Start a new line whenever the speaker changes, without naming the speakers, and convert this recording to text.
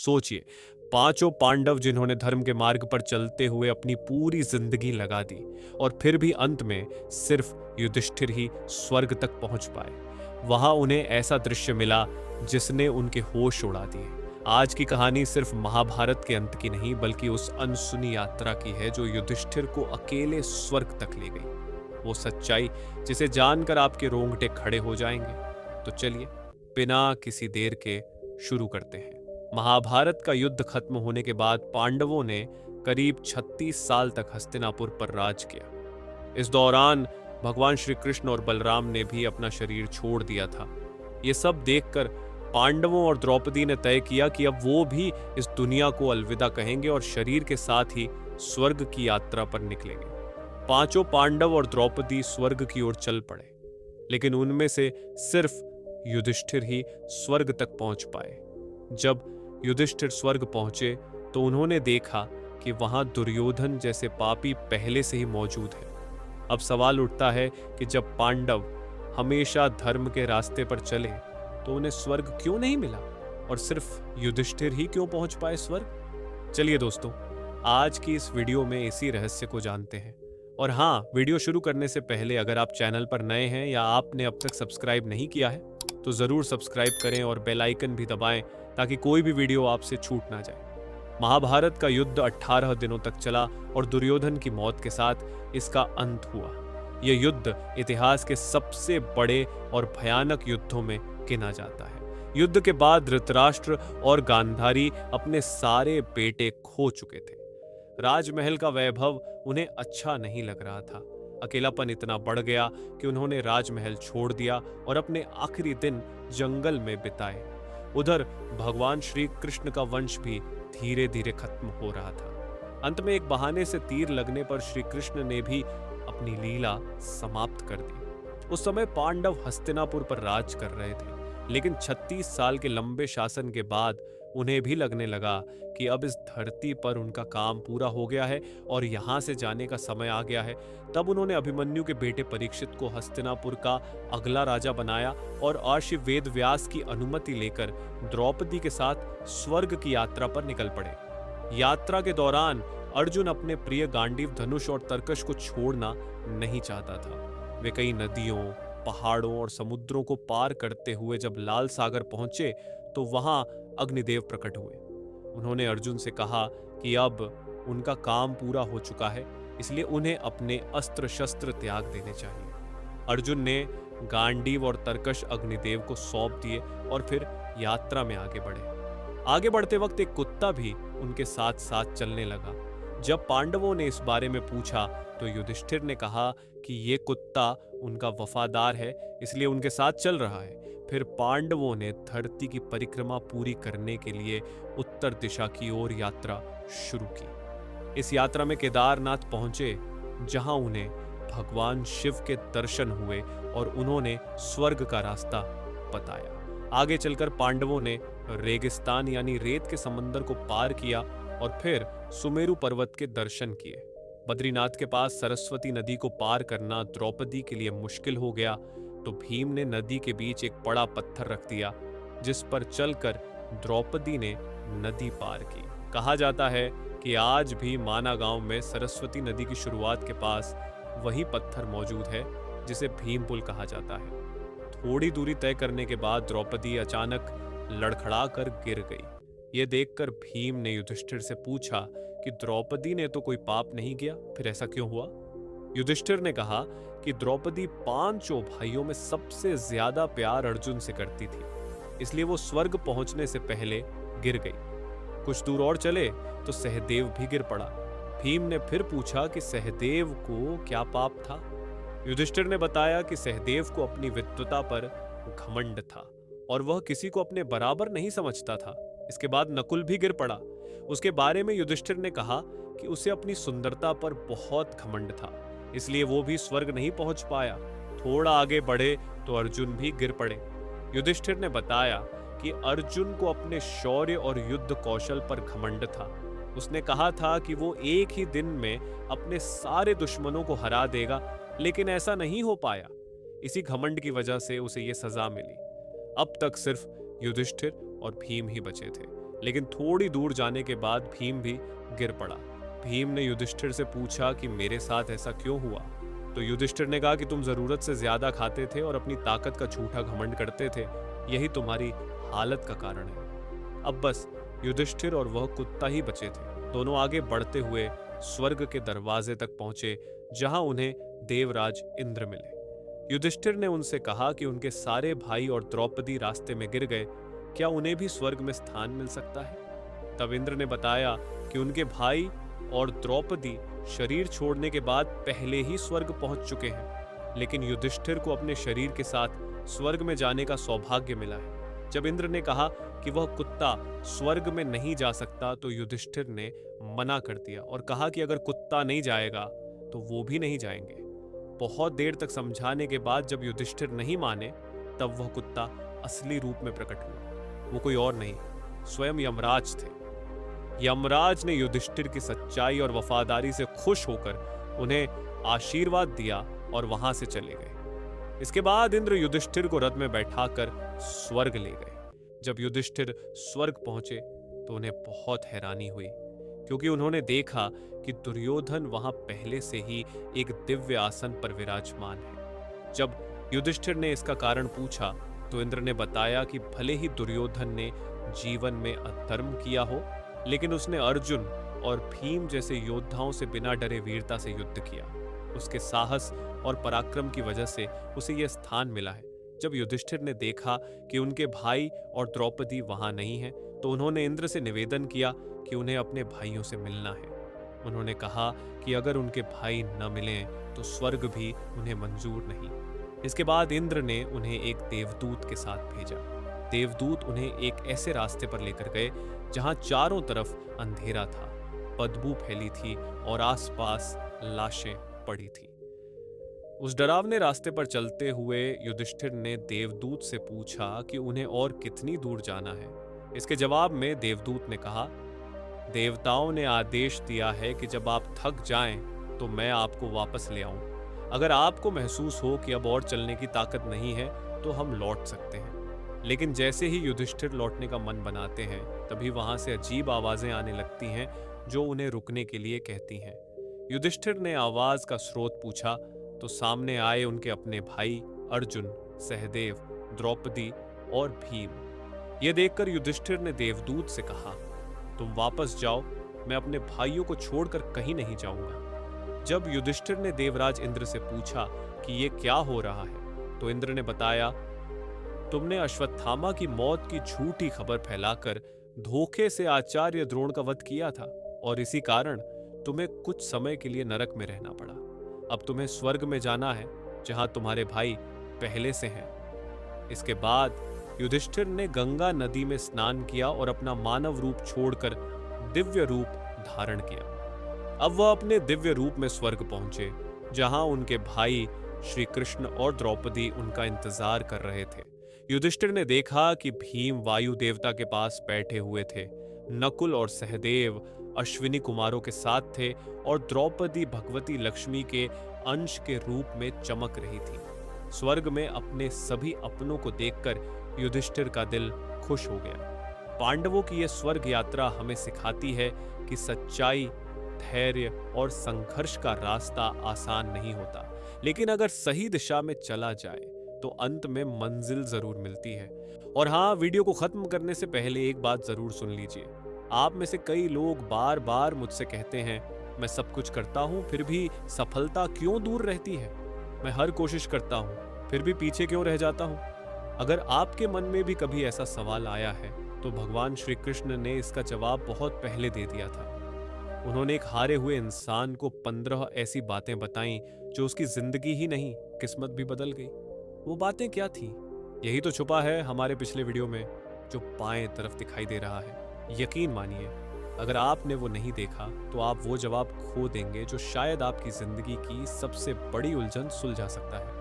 सोचिए, पांचों पांडव जिन्होंने धर्म के मार्ग पर चलते हुए अपनी पूरी जिंदगी लगा दी और फिर भी अंत में सिर्फ युधिष्ठिर ही स्वर्ग तक पहुंच पाए। वहां उन्हें ऐसा दृश्य मिला जिसने उनके होश उड़ा दिए। आज की कहानी सिर्फ महाभारत के अंत की नहीं बल्कि उस अनसुनी यात्रा की है जो युधिष्ठिर को अकेले स्वर्ग तक ले गई। वो सच्चाई जिसे जानकर आपके रोंगटे खड़े हो जाएंगे। तो चलिए बिना किसी देर के शुरू करते हैं। महाभारत का युद्ध खत्म होने के बाद पांडवों ने करीब 36 साल तक हस्तिनापुर पर राज किया। इस दौरान भगवान श्री कृष्ण और बलराम ने भी अपना शरीर छोड़ दिया था। ये सब देखकर पांडवों और द्रौपदी ने तय किया कि अब वो भी इस दुनिया को अलविदा कहेंगे और शरीर के साथ ही स्वर्ग की यात्रा पर निकलेंगे। पांचों पांडव और द्रौपदी स्वर्ग की ओर चल पड़े, लेकिन उनमें से सिर्फ युधिष्ठिर ही स्वर्ग तक पहुंच पाए। जब युधिष्ठिर स्वर्ग पहुंचे तो उन्होंने देखा कि वहां दुर्योधन जैसे पापी पहले से ही मौजूद है। अब सवाल उठता है कि जब पांडव हमेशा धर्म के रास्ते पर चले तो उन्हें स्वर्ग क्यों नहीं मिला और सिर्फ युधिष्ठिर ही क्यों पहुंच पाए स्वर्ग? चलिए दोस्तों, आज की इस वीडियो में इसी रहस्य को जानते हैं। और हाँ, वीडियो शुरू करने से पहले अगर आप चैनल पर नए हैं या आपने अब तक सब्सक्राइब नहीं किया है तो जरूर सब्सक्राइब करें और बेल आइकन भी दबाएं ताकि कोई भी वीडियो आपसे छूट ना जाए। महाभारत का युद्ध 18 दिनों तक चला और दुर्योधन की मौत के साथ इसका अंत हुआ। यह युद्ध इतिहास के सबसे बड़े और भयानक युद्धों में गिना जाता है। युद्ध के बाद धृतराष्ट्र और गांधारी अपने सारे बेटे खो चुके थे। राजमहल का वैभव उन्हें अच्छा नहीं लग रहा था। अकेलापन इतना बढ़ गया कि उन्होंने राजमहल छोड़ दिया और अपने आखिरी दिन जंगल में बिताए। उधर भगवान श्री कृष्ण का वंश भी धीरे धीरे खत्म हो रहा था। अंत में एक बहाने से तीर लगने पर श्री कृष्ण ने भी अपनी लीला समाप्त कर दी। उस समय पांडव हस्तिनापुर पर राज कर रहे थे, लेकिन 36 साल के लंबे शासन के बाद उन्हें भी लगने लगा कि अब इस धरती पर उनका काम पूरा हो गया है और यहां से जाने का समय आ गया है। तब उन्होंने अभिमन्यु के बेटे परीक्षित को हस्तिनापुर का अगला राजा बनाया और महर्षि वेद व्यास की अनुमति लेकर द्रौपदी के साथ स्वर्ग की यात्रा पर निकल पड़े। यात्रा के दौरान अर्जुन अपने प्रिय गांडीव धनुष और तरकश को छोड़ना नहीं चाहता था। वे कई नदियों, पहाड़ों और समुद्रों को पार करते हुए जब लाल सागर पहुंचे तो वहां अग्निदेव प्रकट हुए। उन्होंने अर्जुन से कहा कि अब उनका काम पूरा हो चुका है, इसलिए उन्हें अपने अस्त्र शस्त्र त्याग देने चाहिए। अर्जुन ने गांडीव और तरकश अग्निदेव को सौंप दिए और फिर यात्रा में आगे बढ़े। आगे बढ़ते वक्त एक कुत्ता भी उनके साथ साथ चलने लगा। जब पांडवों ने इस बारे में पूछा तो युधिष्ठिर ने कहा कि ये कुत्ता उनका वफादार है, इसलिए उनके साथ चल रहा है। फिर पांडवों ने धरती की परिक्रमा पूरी करने के लिए उत्तर दिशा की ओर यात्रा शुरू की। इस यात्रा में केदारनाथ पहुंचे, जहां उन्हें भगवान शिव के दर्शन हुए और उन्होंने स्वर्ग का रास्ता बताया। आगे चलकर पांडवों ने रेगिस्तान यानी रेत के समंदर को पार किया और फिर सुमेरु पर्वत के दर्शन किए। बद्रीनाथ के पास सरस्वती नदी को पार करना द्रौपदी के लिए मुश्किल हो गया, तो भीम ने नदी के बीच एक बड़ा पत्थर रख दिया, जिस पर चलकर द्रौपदी ने नदी पार की। कहा जाता है कि आज भी माना गांव में सरस्वती नदी की शुरुआत के पास वही पत्थर मौजूद है जिसे भीम पुल कहा जाता है। थोड़ी दूरी तय करने के बाद द्रौपदी अचानक लड़खड़ा कर गिर गई। ये देखकर भीम ने युधिष्ठिर से पूछा कि द्रौपदी ने तो कोई पाप नहीं किया, फिर ऐसा क्यों हुआ? युधिष्ठिर ने कहा कि द्रौपदी पांचों भाइयों में सबसे ज्यादा प्यार अर्जुन से करती थी, इसलिए वो स्वर्ग पहुंचने से पहले गिर गई। कुछ दूर और चले तो सहदेव भी गिर पड़ा। भीम ने फिर पूछा कि सहदेव को क्या पाप था? युधिष्ठिर ने बताया कि सहदेव को अपनी विद्वता पर घमंड था और वह किसी को अपने बराबर नहीं समझता था। इसके बाद नकुल भी गिर पड़ा। उसके बारे में युधिष्ठिर ने कहा कि उसे अपनी सुंदरता पर बहुत घमंड था, इसलिए वो भी स्वर्ग नहीं पहुंच पाया। थोड़ा आगे बढ़े तो अर्जुन भी गिर पड़े। युधिष्ठिर ने बताया कि अर्जुन को अपने शौर्य और युद्ध कौशल पर घमंड था। उसने कहा था कि वो एक ही दिन में अपने सारे दुश्मनों को हरा देगा, लेकिन ऐसा नहीं हो पाया। इसी घमंड की वजह से उसे ये सजा मिली। अब तक सिर्फ युधिष्ठिर और भीम ही बचे थे, लेकिन थोड़ी दूर जाने के बाद भीम भी गिर पड़ा। भीम ने युधिष्ठिर से पूछा कि मेरे साथ ऐसा क्यों हुआ? तो युधिष्ठिर ने कहा कि तुम जरूरत से ज्यादा खाते थे और अपनी ताकत का झूठा घमंड करते थे, यही तुम्हारी हालत का कारण है। अब बस युधिष्ठिर और वह कुत्ता ही बचे थे। दोनों आगे बढ़ते हुए स्वर्ग के दरवाजे तक पहुंचे, जहां उन्हें देवराज इंद्र मिले। युधिष्ठिर ने उनसे कहा कि उनके सारे भाई और द्रौपदी रास्ते में गिर गए, क्या उन्हें भी स्वर्ग में स्थान मिल सकता है? तब इंद्र ने बताया कि उनके भाई और द्रौपदी शरीर छोड़ने के बाद पहले ही स्वर्ग पहुंच चुके हैं, लेकिन युधिष्ठिर को अपने शरीर के साथ स्वर्ग में जाने का सौभाग्य मिला है। जब इंद्र ने कहा कि वह कुत्ता स्वर्ग में नहीं जा सकता, तो युधिष्ठिर ने मना कर दिया और कहा कि अगर कुत्ता नहीं जाएगा तो वो भी नहीं जाएंगे। बहुत देर तक समझाने के बाद जब युधिष्ठिर नहीं माने, तब वह कुत्ता असली रूप में प्रकट हुआ। वो कोई और नहीं, स्वयं यमराज थे। यमराज ने युधिष्ठिर की सच्चाई और वफादारी से खुश होकर उन्हें आशीर्वाद दिया और वहां से चले गए। इसके बाद इंद्र युधिष्ठिर को रथ में बैठाकर स्वर्ग ले गए। जब युधिष्ठिर स्वर्ग पहुंचे तो उन्हें बहुत हैरानी हुई, क्योंकि उन्होंने देखा कि दुर्योधन वहां पहले से ही एक दिव्य आसन पर विराजमान है। जब युधिष्ठिर ने इसका कारण पूछा तो इंद्र ने बताया कि भले ही दुर्योधन ने जीवन में अधर्म किया हो, लेकिन उसने अर्जुन और भीम जैसे योद्धाओं से बिना डरे वीरता से युद्ध किया। उसके साहस और पराक्रम की वजह से उसे यह स्थान मिला है। जब युधिष्ठिर ने देखा कि उनके भाई और द्रौपदी वहां नहीं हैं, तो उन्होंने इंद्र से निवेदन किया कि उन्हें अपने भाइयों से मिलना है। उन्होंने कहा कि अगर उनके भाई न मिलें तो स्वर्ग भी उन्हें मंजूर नहीं। इसके बाद इंद्र ने उन्हें एक देवदूत के साथ भेजा। देवदूत उन्हें एक ऐसे रास्ते पर लेकर गए जहां चारों तरफ अंधेरा था, बदबू फैली थी और आसपास लाशें पड़ी थी। उस डरावने रास्ते पर चलते हुए युधिष्ठिर ने देवदूत से पूछा कि उन्हें और कितनी दूर जाना है। इसके जवाब में देवदूत ने कहा, देवताओं ने आदेश दिया है कि जब आप थक जाएं तो मैं आपको वापस ले आऊं। अगर आपको महसूस हो कि अब और चलने की ताकत नहीं है तो हम लौट सकते हैं। लेकिन जैसे ही युधिष्ठिर लौटने का मन बनाते हैं, तभी वहां से अजीब आवाजें आने लगती हैं जो उन्हें रुकने के लिए कहती हैं। युधिष्ठिर ने आवाज का स्रोत पूछा तो सामने आए उनके अपने भाई अर्जुन, सहदेव, द्रौपदी और भीम। यह देखकर युधिष्ठिर ने देवदूत से कहा, तुम वापस जाओ, मैं अपने भाइयों को छोड़कर कहीं नहीं जाऊंगा। जब युधिष्ठिर ने देवराज इंद्र से पूछा कि यह क्या हो रहा है, तो इंद्र ने बताया, तुमने अश्वत्थामा की मौत की झूठी खबर फैलाकर धोखे से आचार्य द्रोण का वध किया था और इसी कारण तुम्हें कुछ समय के लिए नरक में रहना पड़ा। अब तुम्हें स्वर्ग में जाना है जहां तुम्हारे भाई पहले से हैं। इसके बाद युधिष्ठिर ने गंगा नदी में स्नान किया और अपना मानव रूप छोड़कर दिव्य रूप धारण किया। अब वह अपने दिव्य रूप में स्वर्ग पहुंचे, जहां उनके भाई श्री कृष्ण और द्रौपदी उनका इंतजार कर रहे थे। युधिष्ठिर ने देखा कि भीम वायु देवता के पास बैठे हुए थे, नकुल और सहदेव अश्विनी कुमारों के साथ थे और द्रौपदी भगवती लक्ष्मी के अंश के रूप में चमक रही थी। स्वर्ग में अपने सभी अपनों को देखकर युधिष्ठिर का दिल खुश हो गया। पांडवों की यह स्वर्ग यात्रा हमें सिखाती है कि सच्चाई, धैर्य और संघर्ष का रास्ता आसान नहीं होता, लेकिन अगर सही दिशा में चला जाए तो अंत में मंजिल जरूर मिलती है। और हाँ, वीडियो को खत्म करने से पहले एक बात जरूर सुन लीजिए। आप में से कई लोग बार बार मुझसे कहते हैं, मैं सब कुछ करता हूं फिर भी सफलता क्यों दूर रहती है? मैं हर कोशिश करता हूं फिर भी पीछे क्यों रह जाता हूं? अगर आपके मन में भी कभी ऐसा सवाल आया है तो भगवान श्री कृष्ण ने इसका जवाब बहुत पहले दे दिया था। उन्होंने एक हारे हुए इंसान को 15 ऐसी बातें बताईं जो उसकी जिंदगी ही नहीं, किस्मत भी बदल गई। वो बातें क्या थी? यही तो छुपा है हमारे पिछले वीडियो में, जो बाएं तरफ दिखाई दे रहा है। यकीन मानिए, अगर आपने वो नहीं देखा तो आप वो जवाब खो देंगे जो शायद आपकी जिंदगी की सबसे बड़ी उलझन सुलझा सकता है।